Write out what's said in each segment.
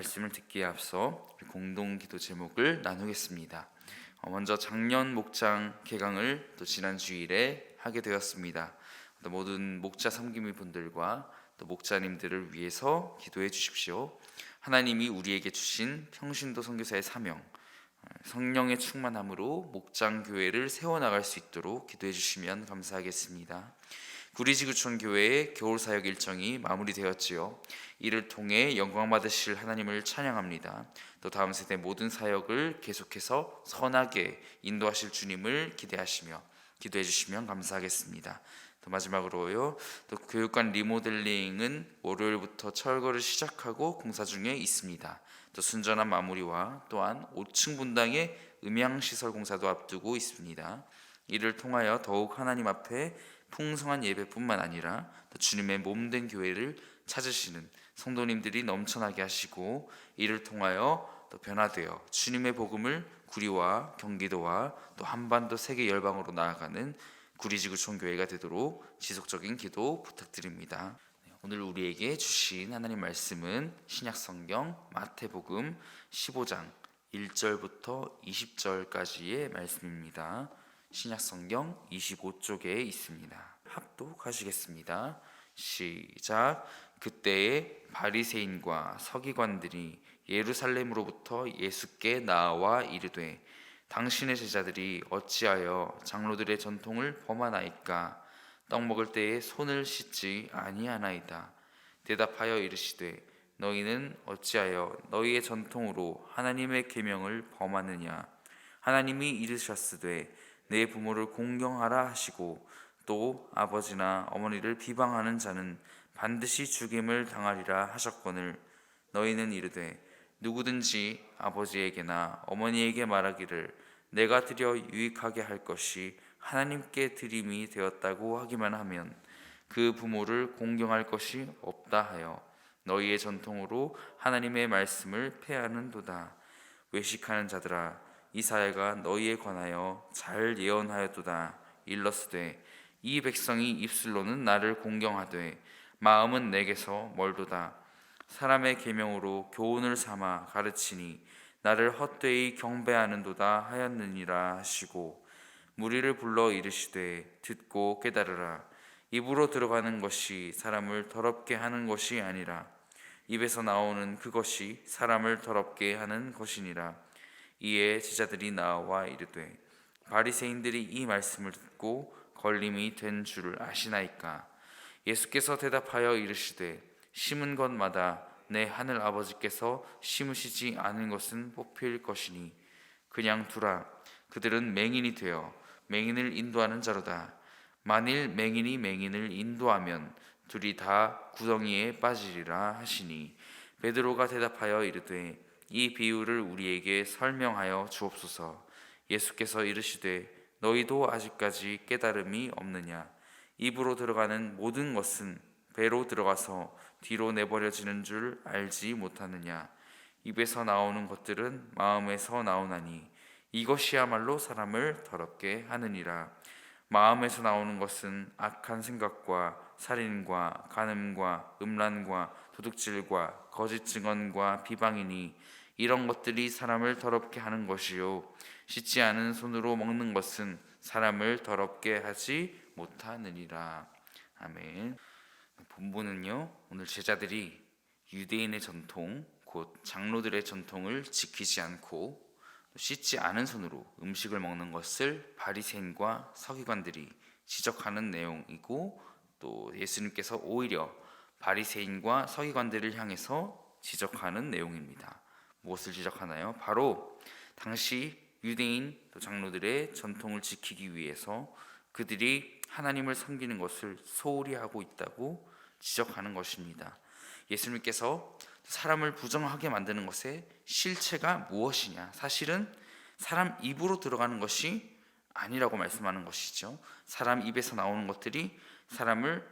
말씀을 듣기에 앞서 공동 기도 제목을 나누겠습니다. 먼저 작년 목장 개강을 또 지난 주일에 하게 되었습니다. 또 모든 목자 섬김이 분들과 또 목자님들을 위해서 기도해 주십시오. 하나님이 우리에게 주신 평신도 선교사의 사명, 성령의 충만함으로 목장 교회를 세워나갈 수 있도록 기도해 주시면 감사하겠습니다. 구리지구촌 교회의 겨울 사역 일정이 마무리되었지요. 이를 통해 영광 받으실 하나님을 찬양합니다. 또 다음 세대 모든 사역을 계속해서 선하게 인도하실 주님을 기대하시며 기도해 주시면 감사하겠습니다. 또 마지막으로요. 또 교육관 리모델링은 월요일부터 철거를 시작하고 공사 중에 있습니다. 또 순전한 마무리와 또한 5층 분당의 음향시설 공사도 앞두고 있습니다. 이를 통하여 더욱 하나님 앞에 풍성한 예배뿐만 아니라 또 주님의 몸된 교회를 찾으시는 성도님들이 넘쳐나게 하시고, 이를 통하여 또 변화되어 주님의 복음을 구리와 경기도와 또 한반도 세계 열방으로 나아가는 구리지구촌 교회가 되도록 지속적인 기도 부탁드립니다. 오늘 우리에게 주신 하나님 말씀은 신약성경 마태복음 15장 1절부터 20절까지의 말씀입니다. 신약성경 25쪽에 있습니다. 합독하시겠습니다. 시작. 그때에 바리새인과 서기관들이 예루살렘으로부터 예수께 나와 이르되, 당신의 제자들이 어찌하여 장로들의 전통을 범하나이까? 떡 먹을 때에 손을 씻지 아니하나이다. 대답하여 이르시되, 너희는 어찌하여 너희의 전통으로 하나님의 계명을 범하느냐? 하나님이 이르셨으되 내 부모를 공경하라 하시고, 또 아버지나 어머니를 비방하는 자는 반드시 죽임을 당하리라 하셨거늘, 너희는 이르되 누구든지 아버지에게나 어머니에게 말하기를 내가 드려 유익하게 할 것이 하나님께 드림이 되었다고 하기만 하면 그 부모를 공경할 것이 없다 하여 너희의 전통으로 하나님의 말씀을 폐하는도다. 외식하는 자들아, 이사야가 너희에 관하여 잘 예언하였도다. 일러스되 이 백성이 입술로는 나를 공경하되 마음은 내게서 멀도다. 사람의 계명으로 교훈을 삼아 가르치니 나를 헛되이 경배하는도다 하였느니라 하시고, 무리를 불러 이르시되 듣고 깨달으라. 입으로 들어가는 것이 사람을 더럽게 하는 것이 아니라 입에서 나오는 그것이 사람을 더럽게 하는 것이니라. 이에 제자들이 나와 이르되, 바리새인들이 이 말씀을 듣고 걸림이 된 줄을 아시나이까? 예수께서 대답하여 이르시되, 심은 것마다 내 하늘 아버지께서 심으시지 않은 것은 뽑힐 것이니 그냥 두라. 그들은 맹인이 되어 맹인을 인도하는 자로다. 만일 맹인이 맹인을 인도하면 둘이 다 구덩이에 빠지리라 하시니, 베드로가 대답하여 이르되, 이 비유를 우리에게 설명하여 주옵소서. 예수께서 이르시되, 너희도 아직까지 깨달음이 없느냐? 입으로 들어가는 모든 것은 배로 들어가서 뒤로 내버려지는 줄 알지 못하느냐? 입에서 나오는 것들은 마음에서 나오나니 이것이야말로 사람을 더럽게 하느니라. 마음에서 나오는 것은 악한 생각과 살인과 간음과 음란과 도둑질과 거짓 증언과 비방이니 이런 것들이 사람을 더럽게 하는 것이요, 씻지 않은 손으로 먹는 것은 사람을 더럽게 하지 못하느니라. 아멘. 본문은요, 오늘 제자들이 유대인의 전통, 곧 장로들의 전통을 지키지 않고 씻지 않은 손으로 음식을 먹는 것을 바리새인과 서기관들이 지적하는 내용이고, 또 예수님께서 오히려 바리새인과 서기관들을 향해서 지적하는 내용입니다. 무엇을 지적하나요? 바로 당시 유대인 또 장로들의 전통을 지키기 위해서 그들이 하나님을 섬기는 것을 소홀히 하고 있다고 지적하는 것입니다. 예수님께서 사람을 부정하게 만드는 것의 실체가 무엇이냐? 사실은 사람 입으로 들어가는 것이 아니라고 말씀하는 것이죠. 사람 입에서 나오는 것들이 사람을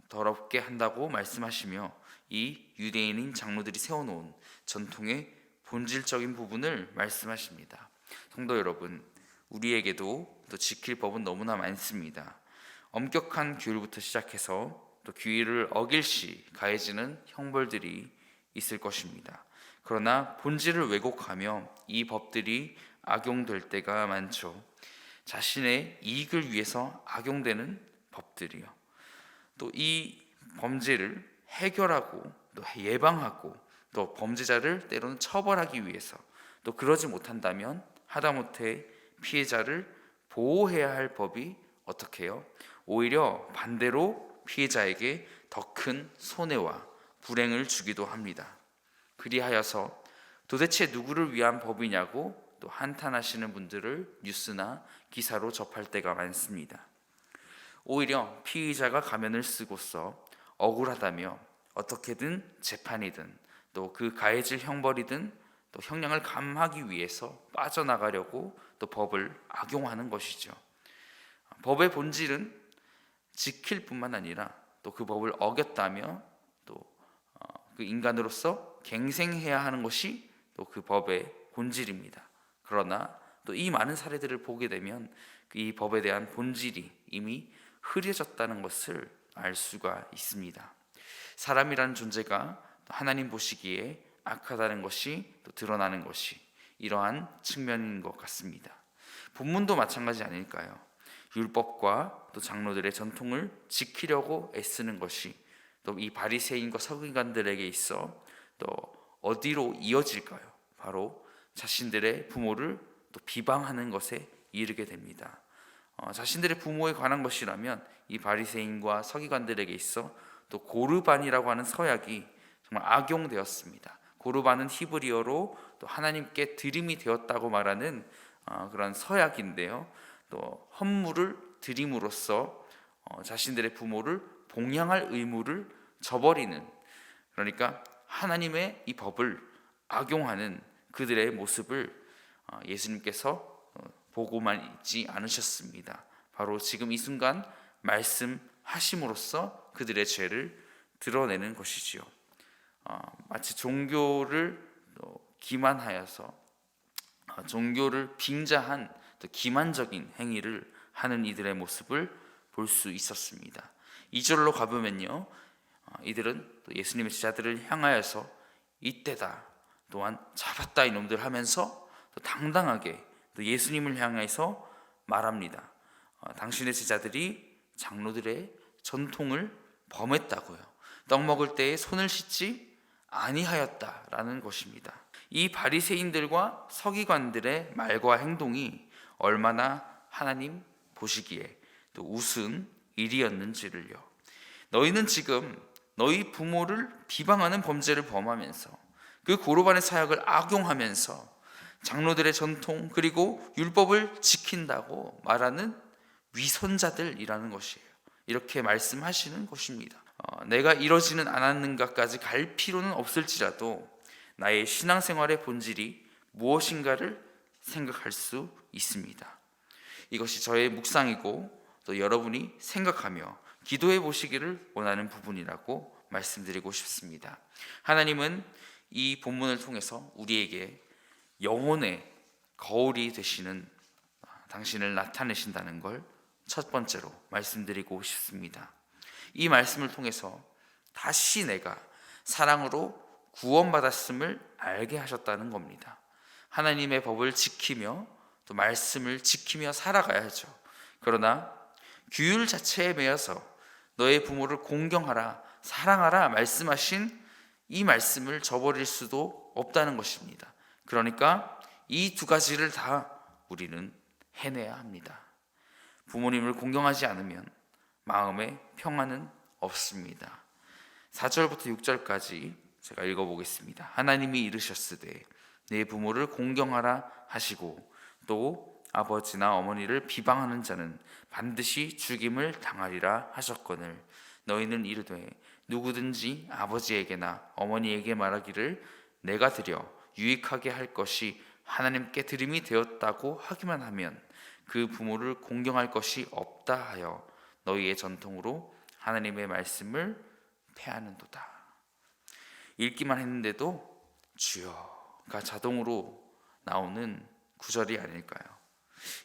더럽게 한다고 말씀하시며, 이 유대인인 장로들이 세워놓은 전통의 본질적인 부분을 말씀하십니다. 성도 여러분, 우리에게도 또 지킬 법은 너무나 많습니다. 엄격한 규율부터 시작해서 또 규율을 어길 시 가해지는 형벌들이 있을 것입니다. 그러나 본질을 왜곡하며 이 법들이 악용될 때가 많죠. 자신의 이익을 위해서 악용되는 법들이요. 또 이 범죄를 해결하고 또 예방하고 또 범죄자를 때로는 처벌하기 위해서 또 그러지 못한다면 하다못해 피해자를 보호해야 할 법이 어떻게 해요? 오히려 반대로 피해자에게 더 큰 손해와 불행을 주기도 합니다. 그리하여서 도대체 누구를 위한 법이냐고 또 한탄하시는 분들을 뉴스나 기사로 접할 때가 많습니다. 오히려 피의자가 가면을 쓰고서 억울하다며 어떻게든 재판이든 또 그 가해질 형벌이든 또 형량을 감하기 위해서 빠져나가려고 또 법을 악용하는 것이죠. 법의 본질은 지킬 뿐만 아니라 또 그 법을 어겼다며 또 그 인간으로서 갱생해야 하는 것이 또 그 법의 본질입니다. 그러나 또 이 많은 사례들을 보게 되면 이 법에 대한 본질이 이미 흐려졌다는 것을 알 수가 있습니다. 사람이라는 존재가 하나님 보시기에 악하다는 것이 또 드러나는 것이 이러한 측면인 것 같습니다. 본문도 마찬가지 아닐까요? 율법과 또 장로들의 전통을 지키려고 애쓰는 것이 또 이 바리새인과 서기관들에게 있어 또 어디로 이어질까요? 바로 자신들의 부모를 또 비방하는 것에 이르게 됩니다. 자신들의 부모에 관한 것이라면 이 바리새인과 서기관들에게 있어 또 고르반이라고 하는 서약이 정말 악용되었습니다. 고르반은 히브리어로 또 하나님께 드림이 되었다고 말하는 그런 서약인데요. 또 헌물을 드림으로써 자신들의 부모를 봉양할 의무를 저버리는, 그러니까 하나님의 이 법을 악용하는 그들의 모습을 예수님께서 보고만 있지 않으셨습니다. 바로 지금 이 순간 말씀하심으로써 그들의 죄를 드러내는 것이지요. 마치 종교를 기만하여서 종교를 빙자한 또 기만적인 행위를 하는 이들의 모습을 볼 수 있었습니다. 2절로 가보면요, 이들은 또 예수님의 제자들을 향하여서 이때다, 또한 잡았다 이놈들 하면서 또 당당하게 또 예수님을 향해서 말합니다. 당신의 제자들이 장로들의 전통을 범했다고요. 떡 먹을 때에 손을 씻지 아니하였다라는 것입니다. 이 바리새인들과 서기관들의 말과 행동이 얼마나 하나님 보시기에 또 우스운 일이었는지를요. 너희는 지금 너희 부모를 비방하는 범죄를 범하면서 그 고르반의 사역을 악용하면서 장로들의 전통 그리고 율법을 지킨다고 말하는 위선자들이라는 것이에요. 이렇게 말씀하시는 것입니다. 내가 이러지는 않았는가까지 갈 필요는 없을지라도 나의 신앙생활의 본질이 무엇인가를 생각할 수 있습니다. 이것이 저의 묵상이고 또 여러분이 생각하며 기도해 보시기를 원하는 부분이라고 말씀드리고 싶습니다. 하나님은 이 본문을 통해서 우리에게 영혼의 거울이 되시는 당신을 나타내신다는 걸 첫 번째로 말씀드리고 싶습니다. 이 말씀을 통해서 다시 내가 사랑으로 구원받았음을 알게 하셨다는 겁니다. 하나님의 법을 지키며 또 말씀을 지키며 살아가야죠. 그러나 규율 자체에 매여서 너의 부모를 공경하라, 사랑하라 말씀하신 이 말씀을 저버릴 수도 없다는 것입니다. 그러니까 이 두 가지를 다 우리는 해내야 합니다. 부모님을 공경하지 않으면 마음에 평안은 없습니다. 4절부터 6절까지 제가 읽어보겠습니다. 하나님이 이르셨으되 내 부모를 공경하라 하시고 또 아버지나 어머니를 비방하는 자는 반드시 죽임을 당하리라 하셨거늘 너희는 이르되 누구든지 아버지에게나 어머니에게 말하기를 내가 드려 유익하게 할 것이 하나님께 드림이 되었다고 하기만 하면 그 부모를 공경할 것이 없다 하여 너희의 전통으로 하나님의 말씀을 폐하는도다. 읽기만 했는데도 주여가 자동으로 나오는 구절이 아닐까요?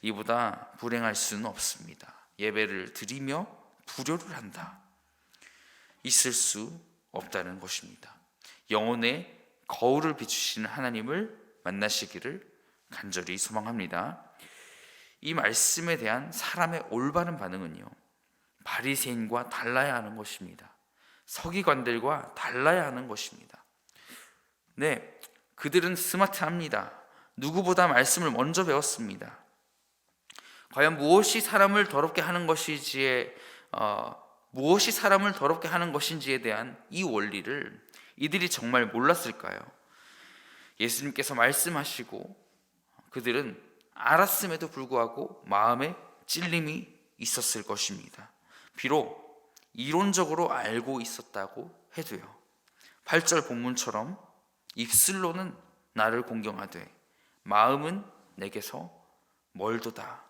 이보다 불행할 수는 없습니다. 예배를 드리며 불효를 한다. 있을 수 없다는 것입니다. 영혼의 거울을 비추시는 하나님을 만나시기를 간절히 소망합니다. 이 말씀에 대한 사람의 올바른 반응은요, 바리새인과 달라야 하는 것입니다. 서기관들과 달라야 하는 것입니다. 네, 그들은 스마트합니다. 누구보다 말씀을 먼저 배웠습니다. 과연 무엇이 사람을 더럽게 하는 것인지에 대한 이 원리를 이들이 정말 몰랐을까요? 예수님께서 말씀하시고 그들은 알았음에도 불구하고 마음에 찔림이 있었을 것입니다. 비록 이론적으로 알고 있었다고 해도요, 8절 본문처럼 입술로는 나를 공경하되 마음은 내게서 멀도다.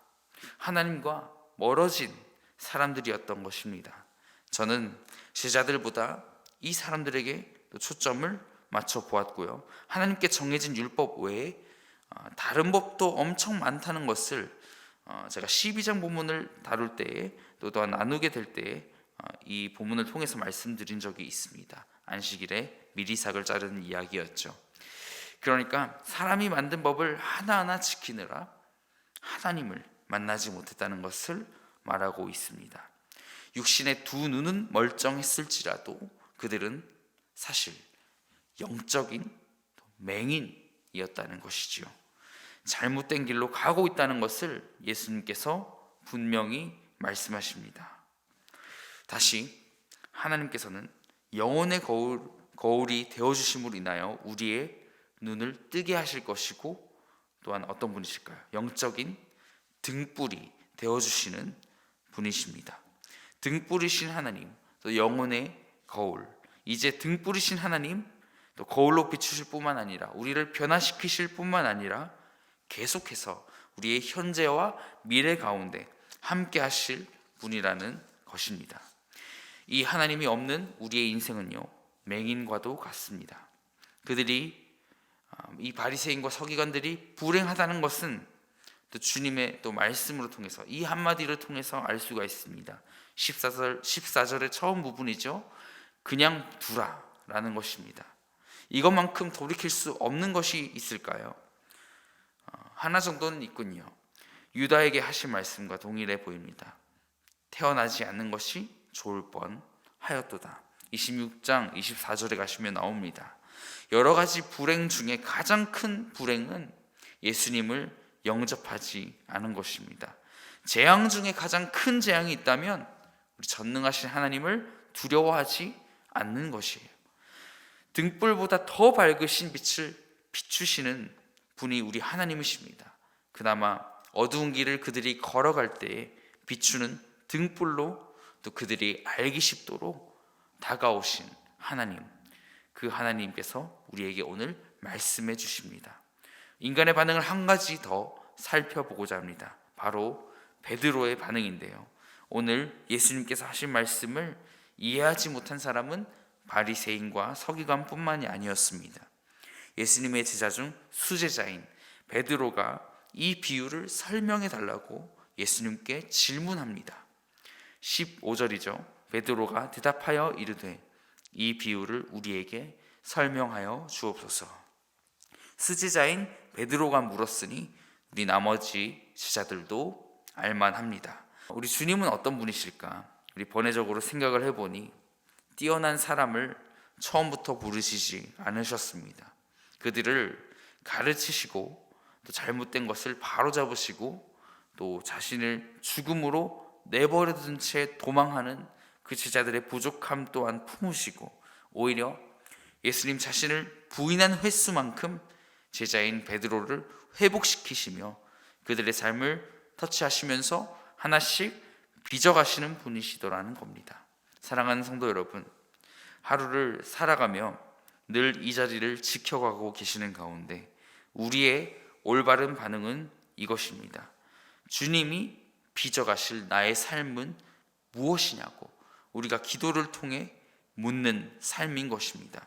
하나님과 멀어진 사람들이었던 것입니다. 저는 제자들보다 이 사람들에게 또 초점을 맞춰 보았고요, 하나님께 정해진 율법 외에 다른 법도 엄청 많다는 것을 제가 12장 본문을 다룰 때에 또 또한 나누게 될 때에 이 본문을 통해서 말씀드린 적이 있습니다. 안식일에 미리삭을 자르는 이야기였죠. 그러니까 사람이 만든 법을 하나하나 지키느라 하나님을 만나지 못했다는 것을 말하고 있습니다. 육신의 두 눈은 멀쩡했을지라도 그들은 사실 영적인 맹인이었다는 것이지요. 잘못된 길로 가고 있다는 것을 예수님께서 분명히 말씀하십니다. 다시 하나님께서는 영혼의 거울이 되어주심으로 인하여 우리의 눈을 뜨게 하실 것이고, 또한 어떤 분이실까요? 영적인 등불이 되어주시는 분이십니다. 등불이신 하나님, 또 영혼의 거울, 이제 등불이신 하나님, 또 거울로 비추실 뿐만 아니라 우리를 변화시키실 뿐만 아니라 계속해서 우리의 현재와 미래 가운데 함께 하실 분이라는 것입니다. 이 하나님이 없는 우리의 인생은요, 맹인과도 같습니다. 그들이 이 바리새인과 서기관들이 불행하다는 것은 또 주님의 또 말씀으로 통해서 이 한마디를 통해서 알 수가 있습니다. 14절의 처음 부분이죠. 그냥 두라라는 것입니다. 이것만큼 돌이킬 수 없는 것이 있을까요? 하나 정도는 있군요. 유다에게 하신 말씀과 동일해 보입니다. 태어나지 않는 것이 좋을 뻔하였도다. 26장 24절에 가시면 나옵니다. 여러 가지 불행 중에 가장 큰 불행은 예수님을 영접하지 않은 것입니다. 재앙 중에 가장 큰 재앙이 있다면 우리 전능하신 하나님을 두려워하지 않는 것이에요. 등불보다 더 밝으신 빛을 비추시는 분이 우리 하나님이십니다. 그나마 어두운 길을 그들이 걸어갈 때에 비추는 등불로 또 그들이 알기 쉽도록 다가오신 하나님, 그 하나님께서 우리에게 오늘 말씀해 주십니다. 인간의 반응을 한 가지 더 살펴보고자 합니다. 바로 베드로의 반응인데요, 오늘 예수님께서 하신 말씀을 이해하지 못한 사람은 바리새인과 서기관뿐만이 아니었습니다. 예수님의 제자 중 수제자인 베드로가 이 비유를 설명해 달라고 예수님께 질문합니다. 15절이죠. 베드로가 대답하여 이르되 이 비유를 우리에게 설명하여 주옵소서. 수제자인 베드로가 물었으니 우리 나머지 제자들도 알만합니다. 우리 주님은 어떤 분이실까? 우리 번외적으로 생각을 해보니 뛰어난 사람을 처음부터 부르시지 않으셨습니다. 그들을 가르치시고 또 잘못된 것을 바로잡으시고 또 자신을 죽음으로 내버려둔 채 도망하는 그 제자들의 부족함 또한 품으시고, 오히려 예수님 자신을 부인한 횟수만큼 제자인 베드로를 회복시키시며 그들의 삶을 터치하시면서 하나씩 빚어가시는 분이시더라는 겁니다. 사랑하는 성도 여러분, 하루를 살아가며 늘 이 자리를 지켜가고 계시는 가운데 우리의 올바른 반응은 이것입니다. 주님이 빚어가실 나의 삶은 무엇이냐고 우리가 기도를 통해 묻는 삶인 것입니다.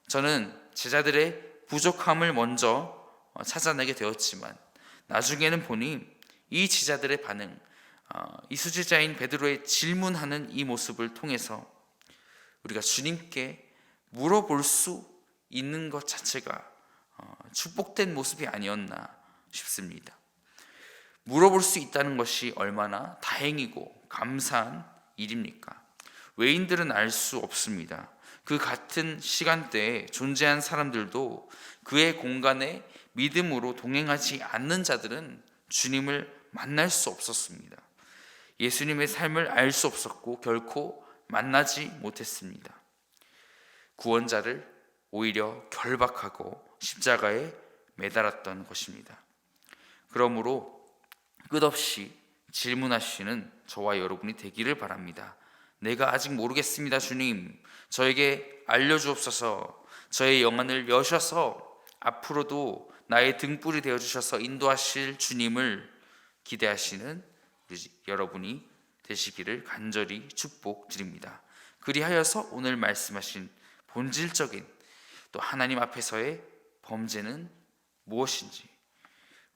저는 제자들의 부족함을 먼저 찾아내게 되었지만 나중에는 보니 이 제자들의 반응, 이 수제자인 베드로의 질문하는 이 모습을 통해서 우리가 주님께 물어볼 수 있는 것 자체가 축복된 모습이 아니었나 싶습니다. 물어볼 수 있다는 것이 얼마나 다행이고 감사한 일입니까? 외인들은 알 수 없습니다. 그 같은 시간대에 존재한 사람들도 그의 공간에 믿음으로 동행하지 않는 자들은 주님을 만날 수 없었습니다. 예수님의 삶을 알 수 없었고 결코 만나지 못했습니다. 구원자를 오히려 결박하고 십자가에 매달았던 것입니다. 그러므로 끝없이 질문하시는 저와 여러분이 되기를 바랍니다. 내가 아직 모르겠습니다, 주님. 저에게 알려주옵소서. 저의 영안을 여셔서 앞으로도 나의 등불이 되어주셔서 인도하실 주님을 기대하시는 우리 여러분이 되시기를 간절히 축복드립니다. 그리하여서 오늘 말씀하신 본질적인 또 하나님 앞에서의 범죄는 무엇인지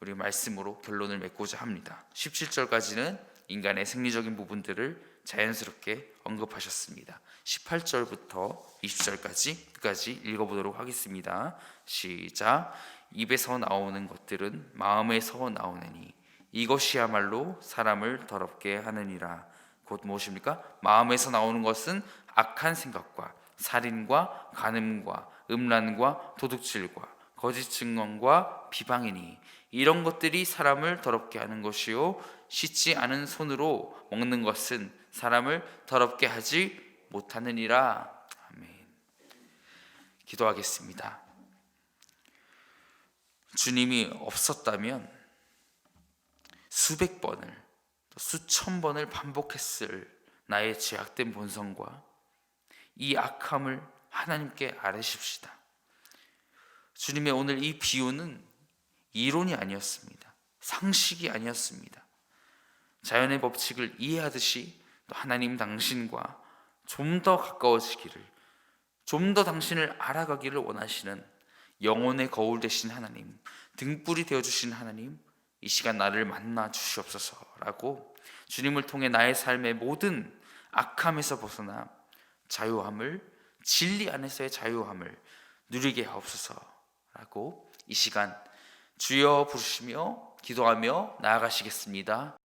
우리 말씀으로 결론을 맺고자 합니다. 17절까지는 인간의 생리적인 부분들을 자연스럽게 언급하셨습니다. 18절부터 20절까지 끝까지 읽어보도록 하겠습니다. 시작. 입에서 나오는 것들은 마음에서 나오느니 이것이야말로 사람을 더럽게 하느니라. 곧 무엇입니까? 마음에서 나오는 것은 악한 생각과 살인과 간음과 음란과 도둑질과 거짓 증언과 비방이니 이런 것들이 사람을 더럽게 하는 것이요 씻지 않은 손으로 먹는 것은 사람을 더럽게 하지 못하느니라. 아멘. 기도하겠습니다. 주님이 없었다면 수백 번을 또 수천 번을 반복했을 나의 죄악된 본성과 이 악함을 하나님께 아뢰십시다. 주님의 오늘 이 비유는 이론이 아니었습니다. 상식이 아니었습니다. 자연의 법칙을 이해하듯이 또 하나님 당신과 좀 더 가까워지기를, 좀 더 당신을 알아가기를 원하시는 영혼의 거울 되신 하나님, 등불이 되어주신 하나님, 이 시간 나를 만나 주시옵소서라고 주님을 통해 나의 삶의 모든 악함에서 벗어나 자유함을, 진리 안에서의 자유함을 누리게 하옵소서라고 이 시간 주여 부르시며 기도하며 나아가시겠습니다.